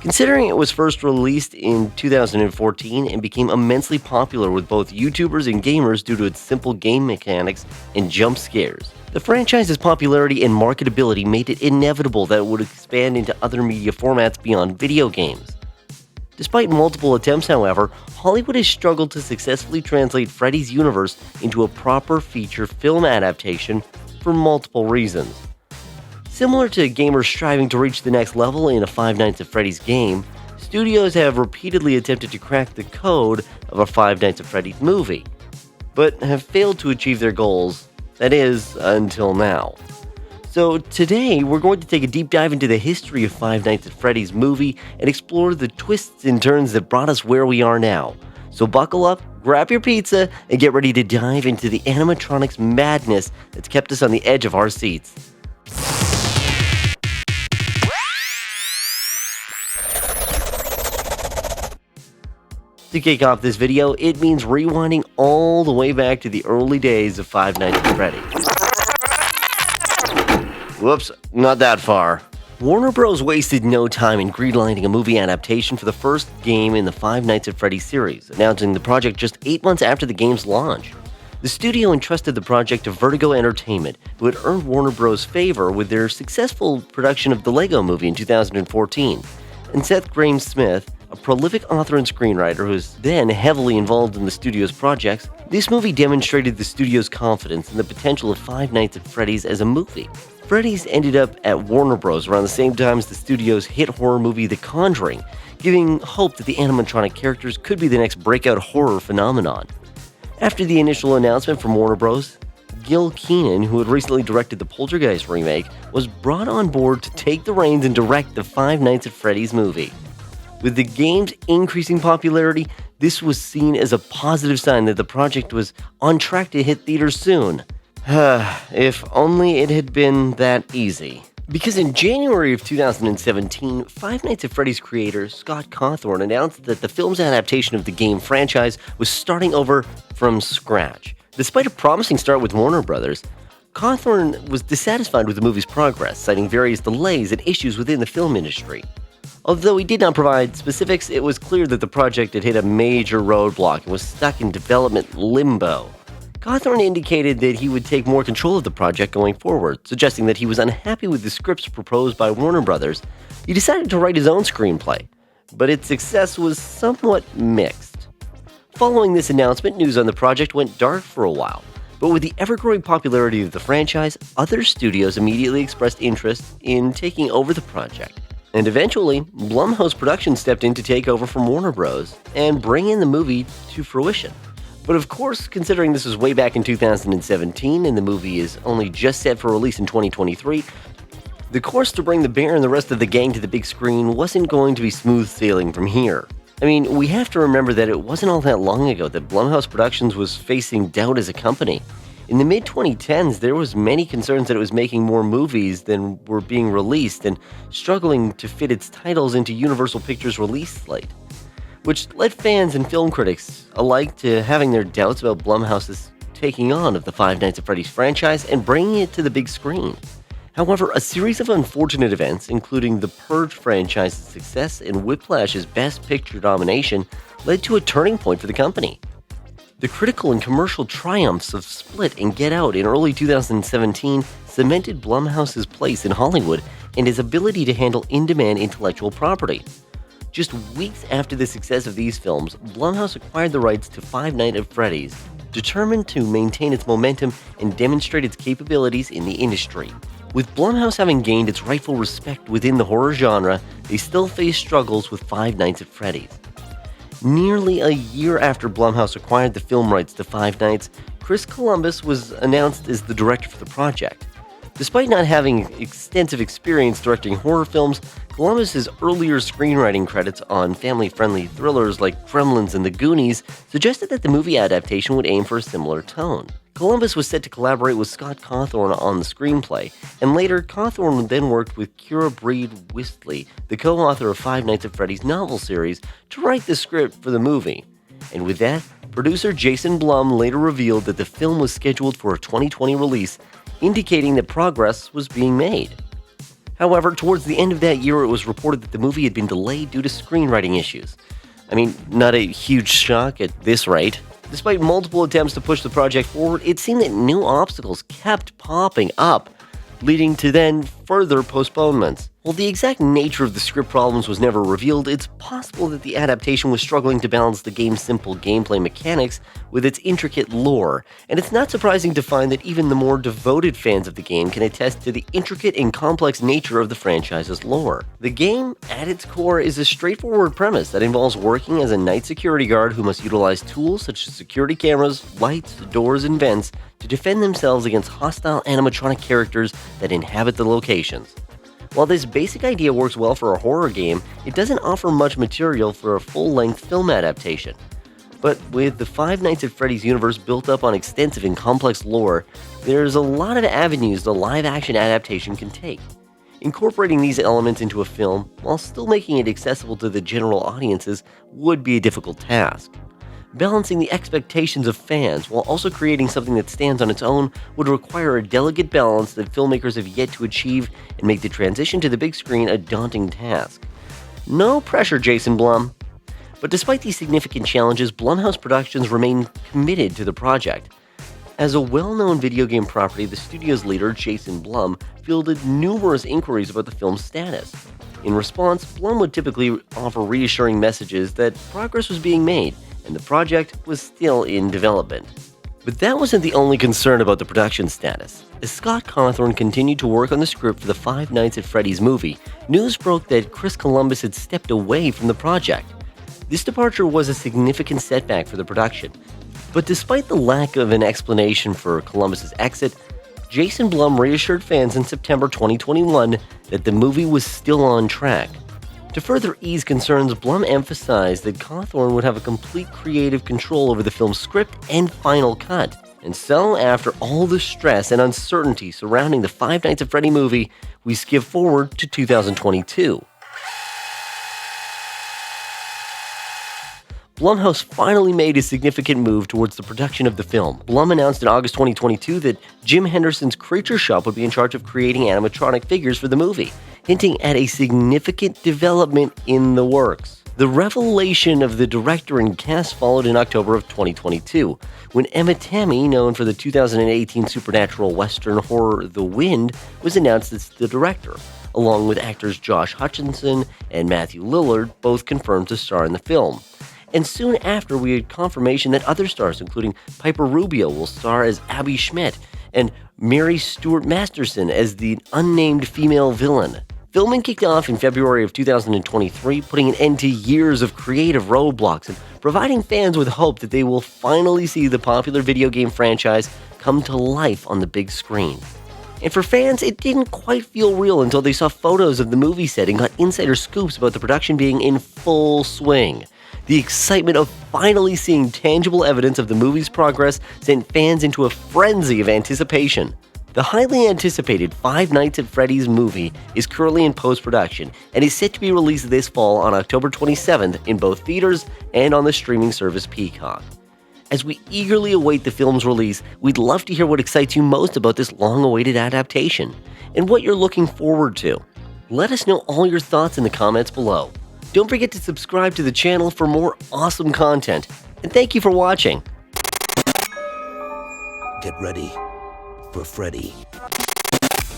Considering it was first released in 2014 and became immensely popular with both YouTubers and gamers due to its simple game mechanics and jump scares. The franchise's popularity and marketability made it inevitable that it would expand into other media formats beyond video games. Despite multiple attempts, however, Hollywood has struggled to successfully translate Freddy's universe into a proper feature film adaptation for multiple reasons. Similar to gamers striving to reach the next level in a Five Nights at Freddy's game, studios have repeatedly attempted to crack the code of a Five Nights at Freddy's movie, but have failed to achieve their goals, that is, until now. So today, we're going to take a deep dive into the history of Five Nights at Freddy's movie and explore the twists and turns that brought us where we are now. So buckle up, grab your pizza, and get ready to dive into the animatronics madness that's kept us on the edge of our seats. To kick off this video, it means rewinding all the way back to the early days of Five Nights at Freddy's. Whoops, not that far. Warner Bros. Wasted no time in greenlighting a movie adaptation for the first game in the Five Nights at Freddy's series, announcing the project just 8 months after the game's launch. The studio entrusted the project to Vertigo Entertainment, who had earned Warner Bros. Favor with their successful production of the Lego Movie in 2014, and Seth Grahame-Smith, a prolific author and screenwriter who was then heavily involved in the studio's projects. This movie demonstrated the studio's confidence in the potential of Five Nights at Freddy's as a movie. Freddy's ended up at Warner Bros. Around the same time as the studio's hit horror movie The Conjuring, giving hope that the animatronic characters could be the next breakout horror phenomenon. After the initial announcement from Warner Bros., Gil Keenan, who had recently directed the Poltergeist remake, was brought on board to take the reins and direct the Five Nights at Freddy's movie. With the game's increasing popularity, this was seen as a positive sign that the project was on track to hit theaters soon. If only it had been that easy. Because in January of 2017, Five Nights at Freddy's creator Scott Cawthon announced that the film's adaptation of the game franchise was starting over from scratch. Despite a promising start with Warner Bros., Cawthon was dissatisfied with the movie's progress, citing various delays and issues within the film industry. Although he did not provide specifics, it was clear that the project had hit a major roadblock and was stuck in development limbo. Cawthon indicated that he would take more control of the project going forward, suggesting that he was unhappy with the scripts proposed by Warner Bros. He decided to write his own screenplay, but its success was somewhat mixed. Following this announcement, news on the project went dark for a while, but with the ever-growing popularity of the franchise, other studios immediately expressed interest in taking over the project. And eventually, Blumhouse Productions stepped in to take over from Warner Bros. And bring in the movie to fruition. But of course, considering this was way back in 2017 and the movie is only just set for release in 2023, the course to bring the bear and the rest of the gang to the big screen wasn't going to be smooth sailing from here. I mean, we have to remember that it wasn't all that long ago that Blumhouse Productions was facing doubt as a company. In the mid-2010s, there was many concerns that it was making more movies than were being released and struggling to fit its titles into Universal Pictures' release slate, which led fans and film critics alike to having their doubts about Blumhouse's taking on of the Five Nights at Freddy's franchise and bringing it to the big screen. However, a series of unfortunate events, including the Purge franchise's success and Whiplash's Best Picture nomination, led to a turning point for the company. The critical and commercial triumphs of Split and Get Out in early 2017 cemented Blumhouse's place in Hollywood and his ability to handle in-demand intellectual property. Just weeks after the success of these films, Blumhouse acquired the rights to Five Nights at Freddy's, determined to maintain its momentum and demonstrate its capabilities in the industry. With Blumhouse having gained its rightful respect within the horror genre, they still face struggles with Five Nights at Freddy's. Nearly a year after Blumhouse acquired the film rights to Five Nights, Chris Columbus was announced as the director for the project. Despite not having extensive experience directing horror films, Columbus's earlier screenwriting credits on family-friendly thrillers like Gremlins and The Goonies suggested that the movie adaptation would aim for a similar tone. Columbus was set to collaborate with Scott Cawthon on the screenplay, and later Cawthon then worked with Kira Breed-Wistley, the co-author of Five Nights at Freddy's novel series, to write the script for the movie. And with that, producer Jason Blum later revealed that the film was scheduled for a 2020 release, indicating that progress was being made. However, towards the end of that year, it was reported that the movie had been delayed due to screenwriting issues. I mean, not a huge shock at this rate. Despite multiple attempts to push the project forward, it seemed that new obstacles kept popping up, leading to then further postponements. While the exact nature of the script problems was never revealed, it's possible that the adaptation was struggling to balance the game's simple gameplay mechanics with its intricate lore, and it's not surprising to find that even the more devoted fans of the game can attest to the intricate and complex nature of the franchise's lore. The game, at its core, is a straightforward premise that involves working as a night security guard who must utilize tools such as security cameras, lights, doors, and vents to defend themselves against hostile animatronic characters that inhabit the locations. While this basic idea works well for a horror game, it doesn't offer much material for a full-length film adaptation. But with the Five Nights at Freddy's universe built up on extensive and complex lore, there's a lot of avenues the live-action adaptation can take. Incorporating these elements into a film, while still making it accessible to the general audiences, would be a difficult task. Balancing the expectations of fans while also creating something that stands on its own would require a delicate balance that filmmakers have yet to achieve and make the transition to the big screen a daunting task. No pressure, Jason Blum. But despite these significant challenges, Blumhouse Productions remain committed to the project. As a well-known video game property, the studio's leader, Jason Blum, fielded numerous inquiries about the film's status. In response, Blum would typically offer reassuring messages that progress was being made, and the project was still in development. But that wasn't the only concern about the production status. As Scott Cawthon continued to work on the script for the Five Nights at Freddy's movie, news broke that Chris Columbus had stepped away from the project. This departure was a significant setback for the production. But despite the lack of an explanation for Columbus's exit, Jason Blum reassured fans in September 2021 that the movie was still on track. To further ease concerns, Blum emphasized that Cawthon would have a complete creative control over the film's script and final cut. And so, after all the stress and uncertainty surrounding the Five Nights at Freddy movie, we skip forward to 2022. Blumhouse finally made a significant move towards the production of the film. Blum announced in August 2022 that Jim Henderson's Creature Shop would be in charge of creating animatronic figures for the movie, hinting at a significant development in the works. The revelation of the director and cast followed in October of 2022, when Emma Tammy, known for the 2018 supernatural western horror The Wind, was announced as the director, along with actors Josh Hutcherson and Matthew Lillard, both confirmed to star in the film. And soon after, we had confirmation that other stars, including Piper Rubio, will star as Abby Schmidt, and Mary Stuart Masterson as the unnamed female villain. Filming kicked off in February of 2023, putting an end to years of creative roadblocks and providing fans with hope that they will finally see the popular video game franchise come to life on the big screen. And for fans, it didn't quite feel real until they saw photos of the movie set and got insider scoops about the production being in full swing. The excitement of finally seeing tangible evidence of the movie's progress sent fans into a frenzy of anticipation. The highly anticipated Five Nights at Freddy's movie is currently in post-production and is set to be released this fall on October 27th in both theaters and on the streaming service Peacock. As we eagerly await the film's release, we'd love to hear what excites you most about this long-awaited adaptation and what you're looking forward to. Let us know all your thoughts in the comments below. Don't forget to subscribe to the channel for more awesome content, and thank you for watching. Get ready for Freddy.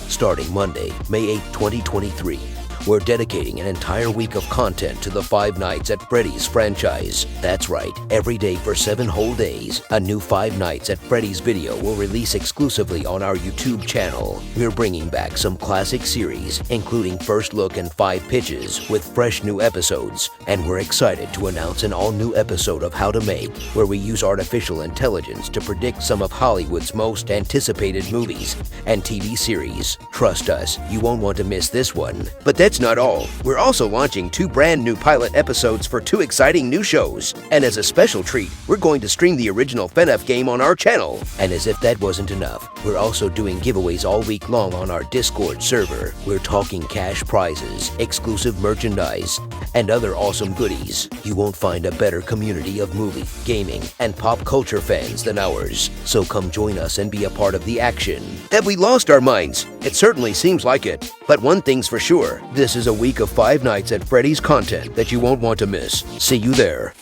Starting Monday, May 8, 2023, we're dedicating an entire week of content to the Five Nights at Freddy's franchise. That's right, every day for 7 whole days, a new Five Nights at Freddy's video will release exclusively on our YouTube channel. We're bringing back some classic series, including First Look and 5 Pitches, with fresh new episodes. And we're excited to announce an all-new episode of How to Make, where we use artificial intelligence to predict some of Hollywood's most anticipated movies and TV series. Trust us, you won't want to miss this one. But that's not all. We're also launching 2 brand new pilot episodes for 2 exciting new shows. And as a special treat, we're going to stream the original FNAF game on our channel. And as if that wasn't enough, we're also doing giveaways all week long on our Discord server. We're talking cash prizes, exclusive merchandise, and other awesome goodies. You won't find a better community of movie, gaming, and pop culture fans than ours. So come join us and be a part of the action. Have we lost our minds? It certainly seems like it. But But one thing's for sure, this is a week of 5 nights at Freddy's content that you won't want to miss. See you there.